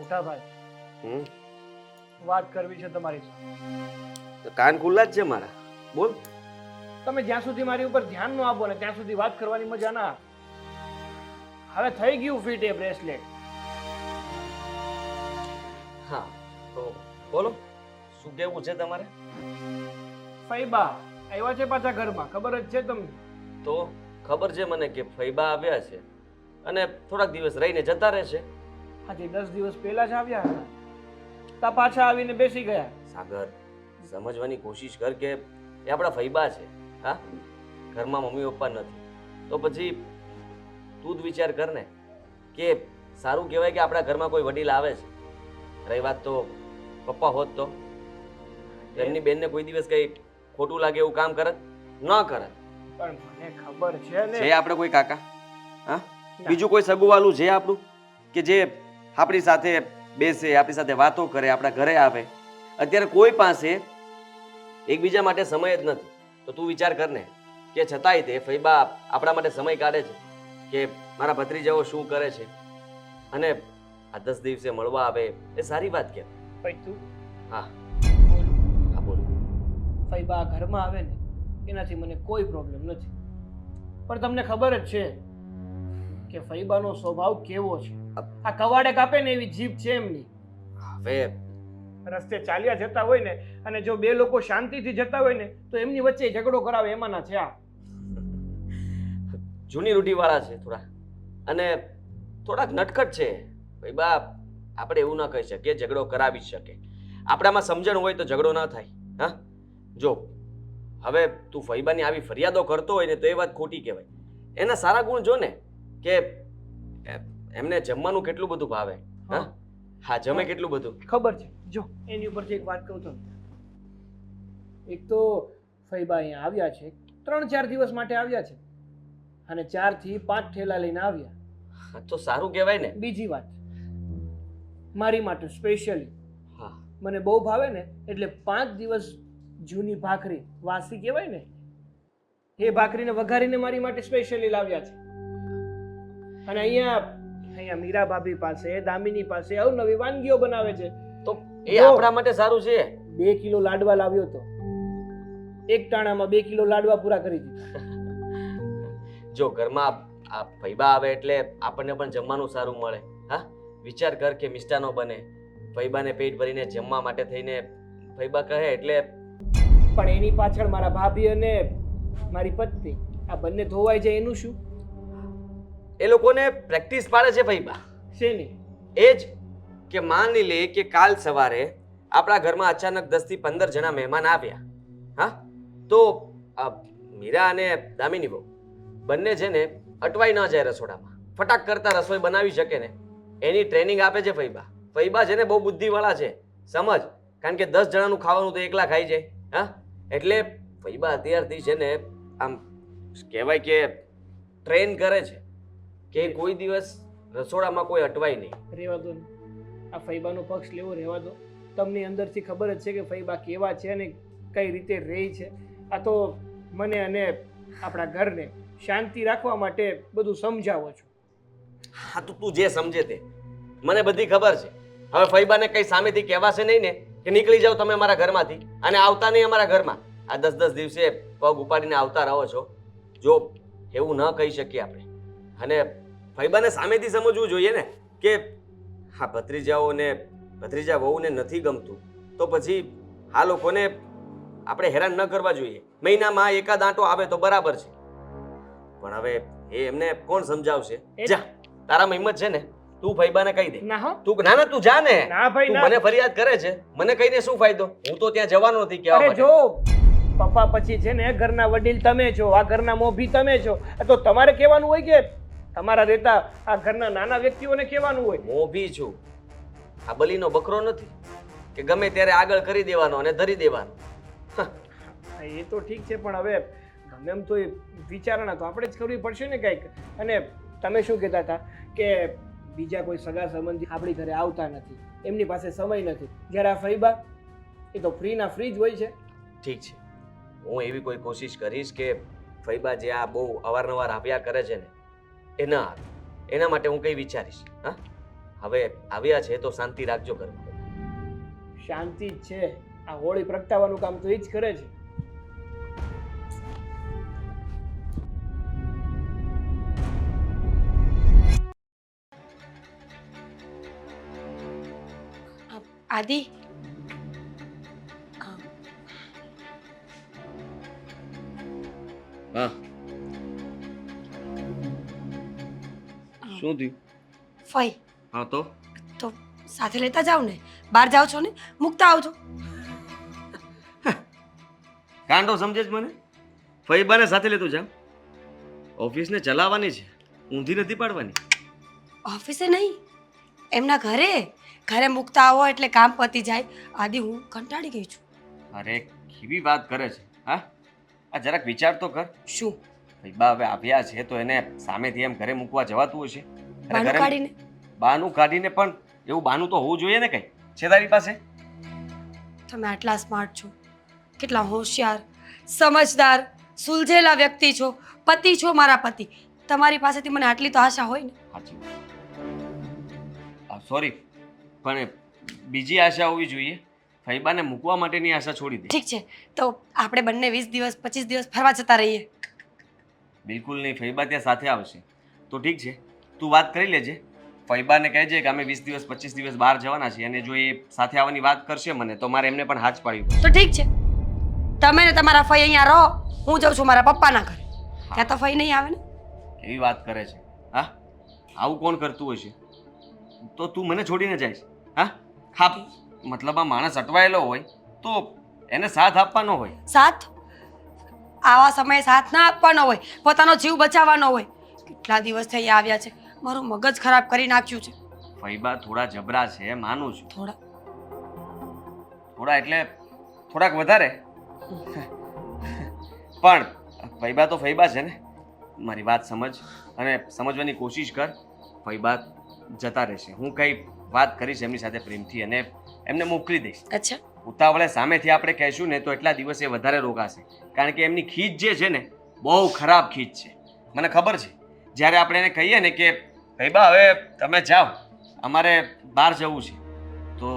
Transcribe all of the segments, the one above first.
મોટા ભાઈ, હમ વાત કરવી છે તમારી સાથે. તો કાન ખુલ્લા જ છે મારા, બોલ. તમે જ્યાં સુધી મારી ઉપર ધ્યાન ન આપો ને ત્યાં સુધી વાત કરવાની મજા ના આવે. હવે થઈ ગયું ફિટ એ બ્રેસલેટ. હા તો બોલો, શું કેવું છે તમારે? ફૈબા આવ્યા છે પાછા ઘરમાં, ખબર જ છે તમને. તો ખબર છે મને કે ફૈબા આવ્યા છે અને થોડાક દિવસ રહીને જતા રહેશે. આજે 10 દિવસ પહેલા જ આવ્યા હતા, તા પાછા આવીને બેસી ગયા. સાગર, સમજવાની કોશિશ કર કે એ આપણા ફૈબા છે. હા, ઘરમાં મમ્મી પપ્પા નથી, તો પછી તું જ વિચાર કર ને કે સારું કહેવાય કે આપણા ઘરમાં કોઈ વડીલ આવે છે. રહી વાત તો પપ્પા હોત તો એમની બેનને કોઈ દિવસ કઈ ખોટું લાગે એવું કામ કરત? ન કરત. પણ મને ખબર છે ને. છે આપણે કોઈ કાકા? હા, બીજું કોઈ સગુવાલું છે આપણું કે જે આપણી સાથે બેસે, આપણી સાથે વાતો કરે, આપણા ઘરે આવે? અત્યારે કોઈ પાસે એકબીજા માટે સમય જ નથી. તો તું વિચાર કર ને કે છતાંય તે ફૈબા આપણા માટે સમય કાઢે છે કે મારા ભત્રીજાઓ શું કરે છે, અને આ 10 દિવસે મળવા આવે એ સારી વાત કે? ભાઈ તું હા બોલ. હા બોલ. ફૈબા ઘરમાં આવે ને એનાથી મને કોઈ પ્રોબ્લેમ નથી, પણ તમને ખબર જ છે કે ફૈબાનો સ્વભાવ કેવો છે. આ કવાડે કાપે ને એવી જીભ છે એમની. હવે રસ્તે ચાલ્યા જતા હોય ને અને જો બે લોકો શાંતિથી જતા હોય ને તો એમની વચ્ચે ઝઘડો કરાવે એમાંના છે આ. જૂની રૂઢીવાળા છે થોડા, અને થોડાક નટખટ છે. ફૈબા આપણે એવું ના કહી શકીએ ઝઘડો કરાવી જ શકે. આપણામાં સમજણ હોય તો ઝઘડો ના થાય. હા, જો હવે તું ફૈબાની આવી ફરિયાદો કરતો હોય ને તો એ વાત ખોટી કહેવાય. એના સારા ગુણ જો ને કે એમને જમવાનું કેટલું બધું ભાવે. હા હા, જમે કેટલું બધું. ખબર છે. જો એની ઉપરથી એક વાત કહું તો, એક તો ફૈબા અહીંયા આવ્યા છે, 3-4 દિવસ માટે આવ્યા છે અને 4 થી 5 ઠેલા લઈને આવ્યા. હા, તો સારું કહેવાય ને. બીજી વાત, મારી માટે સ્પેશિયલી હા, મને બહુ ભાવે ને એટલે 5 દિવસ જૂની ભાખરી, વાસી કહેવાય ને, એ ભાખરીને વઘારીને મારી માટે સ્પેશિયલી લાવ્યા છે. અને અહીંયા મીરા ભાભી પાસે, દામિની પાસે અવનવી વાનગીઓ બનાવે છે. તો એ આપણા માટે સારું છે. 2 કિલો લાડવા લાવ્યો તો, એક ટાણામાં 2 કિલો લાડવા પૂરા કરી દીધા. જો ઘરમાં આ ફૈબા આવે એટલે આપણને પણ જમવાનું સારું મળે. હા, વિચાર કર કે મિષ્ટાનો બને, ફૈબાને પેટ ભરીને જમવા માટે થઈને ફૈબા કહે એટલે. પણ એની પાછળ મારા ભાભી અને મારી પત્ની આ બંને ધોવાઈ જાય એનું શું? એ લોકોને પ્રેક્ટિસ પાડે છે ફૈબા. શેની? એ જ કે માની લે કે કાલ સવારે આપણા ઘરમાં અચાનક 10 થી 15 જણા મહેમાન આવ્યા. હા, તો મીરા અને દામિની બહુ બંને છે ને અટવાઈ ન જાય રસોડામાં, ફટાક કરતા રસોઈ બનાવી શકે ને એની ટ્રેનિંગ આપે છે ફૈબા. ફૈબા છે ને બહુ બુદ્ધિવાળા છે, સમજ. કારણ કે 10 જણાનું ખાવાનું તો એકલા ખાઈ જાય. હા, એટલે ફૈબા અત્યારથી છે ને આમ કહેવાય કે ટ્રેન કરે છે કે કોઈ દિવસ રસોડામાં કોઈ અટવાય નહીં. રહેવા દો ને, આ ફૈબાનો પક્ષ લેવો રહેવા દો. તમને અંદરથી ખબર જ છે કે ફૈબા કેવા છે અને કઈ રીતે રહે છે. આ તો મને અને આપણા ઘરને શાંતિ રાખવા માટે બધું સમજાવો છો. હા, તો તું જે સમજે તે, મને બધી ખબર છે. હવે ફૈબાને કઈ સામેથી કહેવાશે નહીં ને કે નીકળી જાઓ તમે અમારા ઘરમાંથી અને આવતા નહીં અમારા ઘરમાં. આ 10-10 દિવસે પગ ઉપાડીને આવતા રહો છો. જો એવું ન કહી શકીએ આપણે, અને ફૈબાને સામેથી સમજવું જોઈએ ને કે હા, ભત્રીજાઓને ભત્રીજા વહુને નથી ગમતું તો પછી આ લોકોને આપણે હેરાન ન કરવા જોઈએ. મહિનામાં એકાદ આંટો આવે તો બરાબર છે, પણ હવે એમને કોણ સમજાવશે? જા, તારામાં હિંમત છે ને તું ફૈબાને કહી દે. ના હો, તું ના તું જા ને. ના ભાઈ તું ના. મને ફરિયાદ કરે છે, મને કહીને શું ફાયદો? હું તો ત્યાં જવાનો નથી કહેવા અરે માટે. જો પપ્પા પછી છે ને ઘરના વડીલ તમે છો, આ ઘરના મોભી તમે છો, તો તમારે કહેવાનું હોય કે તમારા રહેતા આ ઘરના નાના વ્યક્તિઓને કહેવાનું હોય? મોભી છું, આ બલીનો બકરો નથી કે ગમે ત્યારે આગળ કરી દેવાનો અને ધરી દેવાનો. એ તો ઠીક છે, પણ હવે ગમે એમ તો એ વિચારણા તો આપણે જ કરવી પડશે ને કંઈક. અને તમે શું કહેતા હતા કે બીજા કોઈ સગા સંબંધી આપણી ઘરે આવતા નથી, એમની પાસે સમય નથી, જ્યારે આ ફૈબા એ તો ફ્રીના ફ્રી જ હોય છે. ઠીક છે, હું એવી કોઈ કોશિશ કરીશ કે ફૈબા જે આ બહુ અવારનવાર આવ્યા કરે છે ને એ ના આવે. એના માટે હું કંઈ વિચારીશ. હા, હવે આવ્યા છે તો શાંતિ રાખજો ઘરમાં. શાંતિ જ છે. આ હોળી પ્રગટાવવાનું કામ તો એ જ કરે છે. આદિ હા શું થયું? ફઈ હા તો તો સાથે લેતા જાવ ને. બહાર જાઓ છો ને, મૂકતા આવજો. કાંડો સમજે જ મને. ફઈબાને સાથે લેતો જાવ. ઓફિસને ચલાવવાની છે, ઊંધી નથી પાડવાની. ઓફિસે નહીં, એમના ઘરે ઘરે મૂકતા આવો એટલે કામ પતી જાય. આદિ હું કંટાળી ગઈ છું. અરે કેવી વાત કરે છે હા? આ જરાક વિચાર તો કર. શું ફઈબા હવે આવ્યા છે તો એને સામેથી એમ ઘરે મૂકવા જવાતું હશે? અરે બાનું ઘરે કાઢીને? બાનું કાઢીને પણ એવું બાનું તો હોવું જોઈએ ને કઈ. છે તારી પાસે? તમે આટલા સ્માર્ટ છો, કેટલા હોશિયાર, સમજદાર, સુલઝેલા વ્યક્તિ છો, પતિ છો, મારા પતિ. તમારી પાસેથી મને આટલી તો આશા હોય ને. સાચી સોરી, પણ બીજી આશા હોવી જોઈએ. ફઈબાને મૂકવા માટેની આશા છોડી દે. ઠીક છે, તો આપણે બંને 20 દિવસ 25 દિવસ ફરવા જતા રહીએ. બિલકુલ નહીં, ફઈબા ત્યાં સાથે આવશે તો ઠીક છે. તું વાત કરી લેજે. ફઈબાને કહેજે કે અમે 20 દિવસ 25 દિવસ બહાર જવાના છીએ અને જો એ સાથે આવવાની વાત કરશે મને તો મારે એમને પણ હાથ પાડવી પડશે. તો ઠીક છે, તમે ને તમારા ફઈ અહીંયા રહો, હું જાઉં છું મારા પપ્પાના ઘરે. ત્યાં તો ફઈ નહીં આવે ને. કેવી વાત કરે છે હા? આવું કોણ કરતું હશે? તો તું મને છોડીને જાય હા? હા, મતલબ આ માણસ અટવાયેલો હોય તો એને સાથ આપવાનો હોય. સાથ? આવા સમયે સાથ ના આપવાનો હોય, પોતાનો જીવ બચાવવાનો હોય. કેટલા દિવસ થઈ આવ્યા છે, મારું મગજ ખરાબ કરી નાખ્યું છે. ફઈબા થોડા જબરા છે, માનું છું. થોડા એટલે થોડાક વધારે. પણ ફઈબા તો ફઈબા છે ને. મારી વાત સમજ અને સમજવાની કોશિશ કર. ફઈબા જતા રહેશે. હું કઈ વાત કરીશ એમની સાથે પ્રેમથી અને એમને મોકલી દઈશ. અચ્છા, ઉતાવળે સામેથી આપણે કહેશું ને તો એટલા દિવસે વધારે રોકાશે. કારણ કે એમની ખીચ જે છે ને બહુ ખરાબ ખીચ છે, મને ખબર છે. જ્યારે આપણે એને કહીએ ને કે ફઈબા હવે તમે જાઓ, અમારે બહાર જવું છે, તો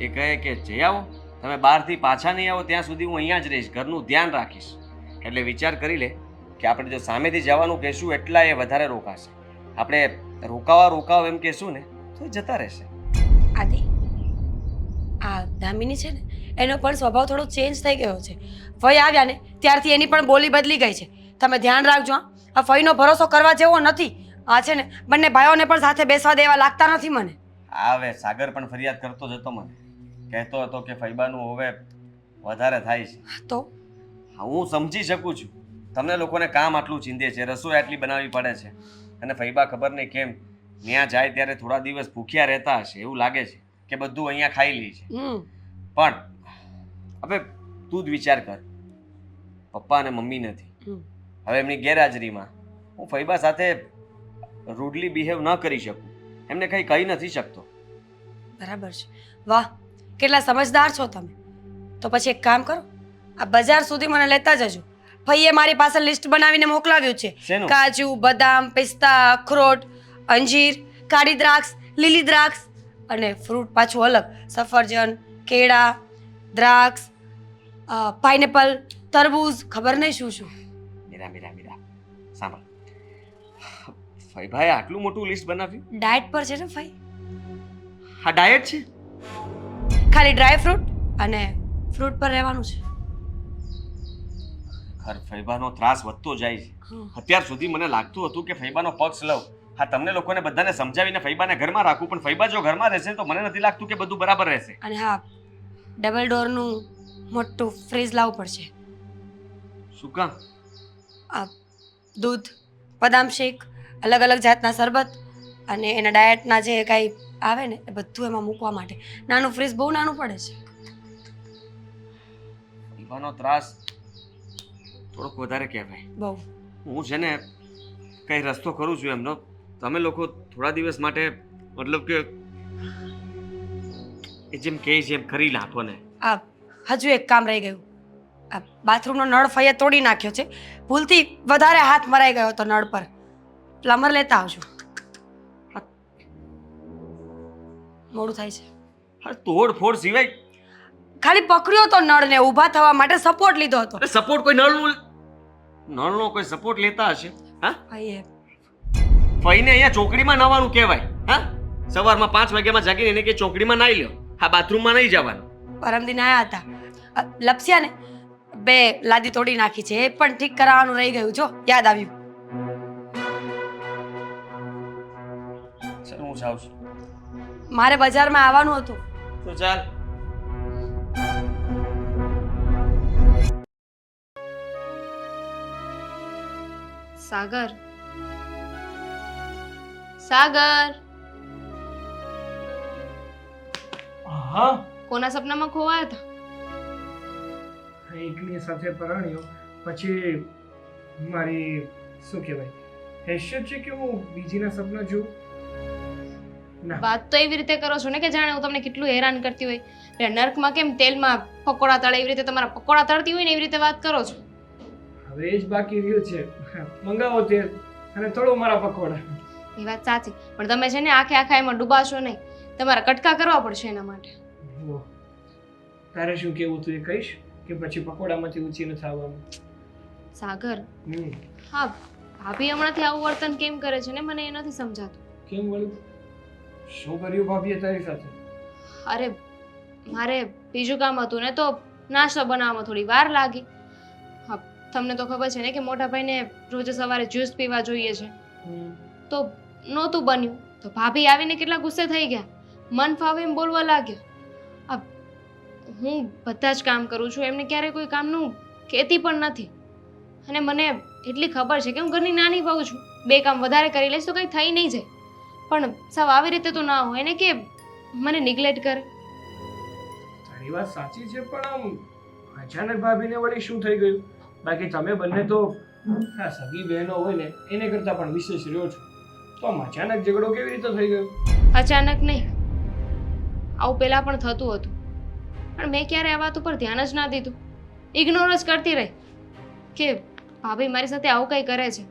એ કહે કે જઈ આવો, તમે બહારથી પાછા નહીં આવો ત્યાં સુધી હું અહીંયા જ રહીશ, ઘરનું ધ્યાન રાખીશ. એટલે વિચાર કરી લે કે આપણે જો સામેથી જવાનું કહેશું એટલા એ વધારે રોકાશે. આપણે રોકાવ એમ કહેશું ને તો એ જતા રહેશે. આદિ આ દામિની છે ને, એનો પણ સ્વભાવ થોડો ચેન્જ થઈ ગયો છે. ફઈ આવ્યા ને ત્યારથી એની પણ બોલી બદલી ગઈ છે. તમે ધ્યાન રાખજો હા. આ ફઈનો ભરોસો કરવા જેવો નથી. આ છે ને બંને ભાઈઓને પણ સાથે બેસવા દેવા લાગતા નથી મને. હવે સાગર પણ ફરિયાદ કરતો જ હતો, મને કહેતો હતો કે ફઈબાનું હવે વધારે થાય છે. તો હું સમજી શકું છું, તમને લોકોને કામ આટલું ચીંધે છે, રસોઈ આટલી બનાવવી પડે છે અને ફઈબા ખબર નહીં કેમ ત્યાં જાય ત્યારે થોડા દિવસ ભૂખ્યા રહેતા હશે. એવું લાગે છે કે બધું અહીંયા ખાઈ લે છે. પણ હવે તું જ વિચાર કર, પપ્પા અને મમ્મી નથી. હવે એમની ગેરહાજરીમાં હું ફઈબા સાથે રૂડલી બિહેવ ન કરી શકું, એમને કંઈ કહી નથી શકતો. બરાબર છે. વાહ, કેટલા સમજદાર છો તમે. તો પછી એક કામ કરો, આ બજાર સુધી મને લેતા જજો. ફઈએ મારી પાસે લિસ્ટ બનાવીને મોકલાવ્યું છે. શેનું? કાજુ, બદામ, પિસ્તા, અખરોટ, અંજીર, કાળી દ્રાક્ષ, લીલી દ્રાક્ષ અને ફ્રૂટ પાછું અલગ. સફરજન, કેળા, દ્રાક્ષ, પાઇનેપલ, તરબૂચ, ખબર નહીં શું શું. મીરા સાંભળ, ફઈભાઈ આટલું મોટું લિસ્ટ બનાવ્યું? ડાયટ પર છે ને ફઈ. આ ડાયટ છે? ખાલી ડ્રાય ફ્રૂટ અને ફ્રૂટ પર રહેવાનું છે. ખર ફઈબાનો ત્રાસ વધતો જાય છે. અત્યાર સુધી મને લાગતું હતું કે ફઈબાનો પક્ષ લઉં, હા તમને લોકોને બધાને સમજાવીને ફઈબાને ઘરમાં રાખું, પણ ફઈબા જો ઘરમાં રહેશે તો મને નથી લાગતું કે બધું બરાબર રહેશે. અને હા, ડબલ ડોરનું મોટું ફ્રીજ લાવવું પડશે. શું કામ? આ દૂધ, બદામ શેક, અલગ અલગ જાતના શરબત અને એના ડાયટના જે કાંઈ આવે ને એ બધું એમાં મૂકવા માટે. નાનું ફ્રીજ બહુ નાનું પડે છે. ફઈબાનો ત્રાસ થોડોક વધારે કહેવાય. બહુ. હું છે ને કઈ રસ્તો કરું છું એમનો. તમે લોકો થોડા દિવસ માટે મતલબ કે એ જેમ કહે છે એમ કરી નાખો ને. આ હજુ એક કામ રહી ગયું. આ બાથરૂમનો નળ ફઈએ તોડી નાખ્યો છે. ભૂલથી વધારે હાથ મરાઈ ગયો હતો નળ પર. પ્લમ્બર લેતા આવજો. મોડું થાય છે. હા તોડફોડ સિવાય ખાલી પકડ્યો તો નળને ઊભા થવા માટે સપોર્ટ લીધો હતો. સપોર્ટ કોઈ નળનો કોઈ સપોર્ટ લેતા હશે? હા ભાઈ ફઈને અહીંયા ચોકડીમાં નવાનું કહેવાય. હા સવારમાં 5 વાગ્યામાં જાગીને એને કે ચોકડીમાં નાઈ લ્યો. હા બાથરૂમમાં નહીં જવાનું. પરમદિન આયા હતા. લપસ્યા ને બે લાદી તોડી નાખી છે, એ પણ ઠીક કરાવવાનું રહી ગયું. જો યાદ આવ્યું. ચાલ હું જાઉં છું. મારે બજારમાં આવવાનું હતું. તો ચાલ. સાગર, સાગર, હા કોના સપનામાં ખોવાયા હતા? એકની સાથે પરણ્યો પછી મારી શું કહેવાય હેસિયત છે કે હું બીજીના સપના જોઉં? ના વાત તો એવી રીતે કરો છો ને કે જાણે હું તમને કેટલું હેરાન કરતી હોય. એટલે નર્કમાં કેમ તેલમાં પકોડા તળે એવી રીતે તમારા પકોડા તળતી હોય ને એવી રીતે વાત કરો છો. હવે એ જ બાકી રહ્યું છે. મંગાવો તેલ અને તળો મારા પકોડા. એ વાત સાચી, પણ તમે છે ને આખા એમાં ડૂબાશો નહીં. તમારા કટકા કરવા પડશે એના માટે. ઓહ, તારે શું કેવું તું એ કહીશ કે પછી પકોડામાંથી ઊંચી નથી આવવાનું? સાગર, હમ હા ભાભી હમણાંથી આવું વર્તન કેમ કરે છે ને મને એ નથી સમજાતું. કેમ વળું? શું કર્યું ભાભીએ તારી સાથે? અરે મારે બીજું કામ હતું ને તો નાસ્તો બનાવવામાં થોડી વાર લાગી. હા તમને તો ખબર છે ને કે મોટા ભાઈને રોજ સવારે જ્યુસ પીવા જોઈએ છે, તો નહોતું બન્યું. તો ભાભી આવીને કેટલા ગુસ્સે થઈ ગયા, મન ફાવે એમ બોલવા લાગ્યા. આ હું બધા જ કામ કરું છું, એમને ક્યારેય કોઈ કામનું કહેતી પણ નથી. અને મને એટલી ખબર છે કે હું ઘરની નાની બહુ છું, બે કામ વધારે કરી લઈશ તો કંઈ થઈ નહીં જાય. પણ સાવ આવી રીતે તો ના હોય ને કે મને નિગ્લેક્ટ કરે. તારી વાત સાચી છે, પણ આમ અચાનક ભાભીને વળી શું થઈ ગયું? બાકી તમે બંને તો આ સગી બહેનો હોય ને એને કરતાં પણ વિશેષ રહ્યો છો, તો આમ અચાનક ઝઘડો કેવી રીતે થઈ ગયો? અચાનક નહીં, આવું પહેલાં પણ થતું હતું, પણ મેં ક્યારે આ વાત ઉપર ધ્યાન જ ના દીધું. ઇગ્નોર જ કરતી રહી કે ભાભી મારી સાથે આવું કંઈ કરે છે,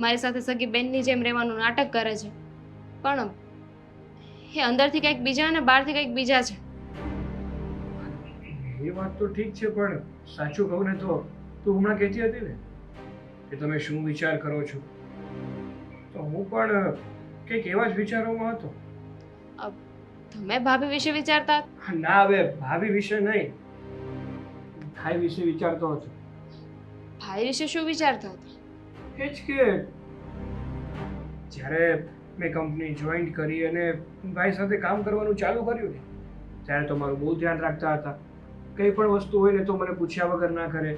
મારી સાથે સગી બેનની જેમ રહેવાનું નાટક કરે છે. પણ એ અંદરથી કંઈક બીજા અને બહારથી કંઈક બીજા છે. એ વાત તો ઠીક છે, પણ સાચું કહું ને તો તું હમણાં કહેતી હતી ને કે તમે શું વિચાર કરો છો, તો હું પણ કંઈક એવા જ વિચારોમાં હતો. તમે ભાભી વિશે વિચારતા હતા? ના, હવે ભાભી વિશે નહીં, ભાઈ વિશે વિચારતો હતો. ભાઈ વિશે શું વિચારતા હતા? એ જ કે જ્યારે મેં કંપની જોઈન કરી અને ભાઈ સાથે કામ કરવાનું ચાલુ કર્યું ને ત્યારે તો મારું બહુ ધ્યાન રાખતા હતા. કંઈ પણ વસ્તુ હોય ને તો મને પૂછ્યા વગર ના કરે,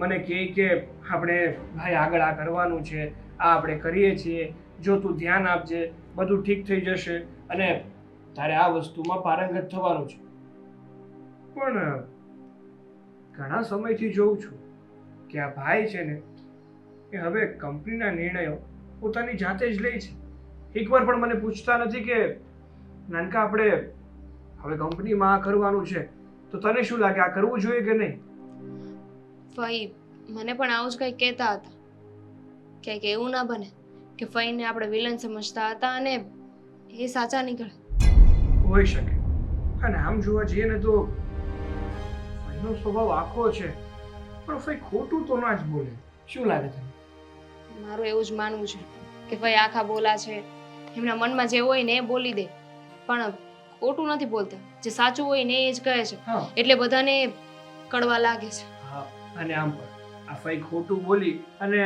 મને કહે કે આપણે ભાઈ આગળ આ કરવાનું છે, આ આપણે કરીએ છીએ, જો તું ધ્યાન આપજે બધું ઠીક થઈ જશે અને તારે આ વસ્તુમાં પારંગત થવાનું છે. પણ ઘણા સમયથી જોઉં છું કે આ ભાઈ છે ને એ હવે કંપનીના નિર્ણયો પોતાની જાતે જ લે છે. એકવાર પણ મને પૂછતા નથી કે નાનકા આપણે હવે કંપનીમાં આ કરવાનું છે તો તને શું લાગે આ કરવું જોઈએ કે નહીં? ફઈ મને પણ આવું જ કંઈક કહેતા હતા. ક્યાંક એવું ના બને કે ફઈને આપણે વિલન સમજતા હતા અને એ સાચા નીકળે. હોઈ શકે, અને આમ જોવા જઈએ ને તો ફઈનો સ્વભાવ આખો છે, પણ ફઈ ખોટું તો ના જ બોલે. શું લાગે તને? મારું એવું જ માનવું છે કે ફઈ આખા બોલા છે, એમના મનમાં જે હોય ને એ બોલી દે, પણ ખોટું નથી બોલતા. જે સાચું હોય ને એ જ કહે છે, હા એટલે બધાને કડવા લાગે છે. હા, અને આમ પણ આ ફઈ ખોટું બોલી અને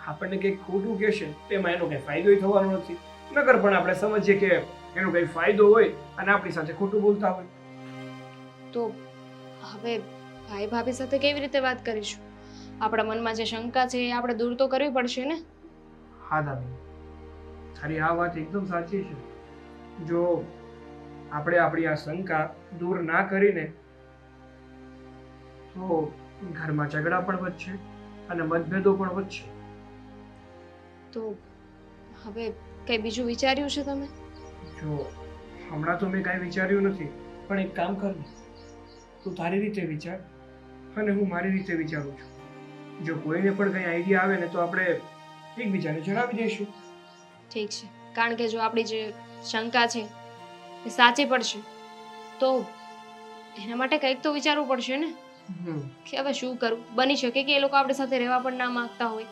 આપણને કંઈક ખોટું કહેશે તેમાં એનો કંઈ ફાયદો થવાનો નથી. નકર પણ આપણે સમજીએ કે એનો કંઈ ફાયદો હોય અને આપણી સાથે ખોટું બોલતા હોય. તો હવે ભાઈ ભાભી સાથે કેવી રીતે વાત કરીશું? આપણા મનમાં જે શંકા છે એ આપણે દૂર તો કરવી પડશે ને. હા દાદી, તારી આ વાત એકદમ સાચી છે. જો આપણે આપણી આ શંકા દૂર ના કરીને તો ઘરમાં ઝઘડા પણ વધશે અને મતભેદો પણ વધશે. તો હવે કંઈ બીજું વિચાર્યું છે તમે? જો હમણાં તો મેં કાંઈ વિચાર્યું નથી, પણ એક કામ કર, તું તારી રીતે વિચાર અને હું મારી રીતે વિચારું છું. જો કોઈને પણ કંઈ આઈડિયા આવે ને તો આપણે એકબીજાને જણાવી દઈશું. ઠીક છે, કારણ કે જો આપણી જે શંકા છે એ સાચી પડશે તો એના માટે કંઈક તો વિચારવું પડશે ને કે હવે શું કરું. બની શકે કે એ લોકો આપણી સાથે રહેવા પણ ના માંગતા હોય.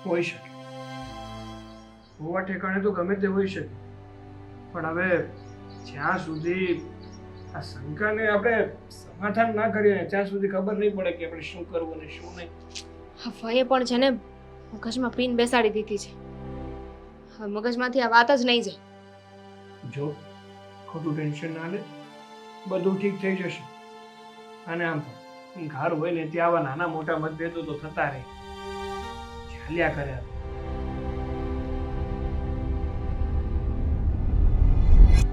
હોઈ શકે, હોવા ઠેકાણે તો ગમે તે હોઈ શકે, પણ હવે જ્યાં સુધી આ શંકાને આપણે સમાધાન ના કરીએ ને ત્યાં સુધી ખબર નહીં પડે કે આપણે શું કરવું અને શું નહીં. હા, ફઈએ પણ છે ને મગજમાં પીન બેસાડી દીધી છે. હવે મગજમાંથી આ વાત જ નહીં જાય. જો ખોટું ટેન્શન ના લે, બધું ઠીક થઈ જશે. અને આમ પણ ઘર હોય ને ત્યાં આવા નાના મોટા મતભેદો તો થતા રહે, ચાલ્યા કરે.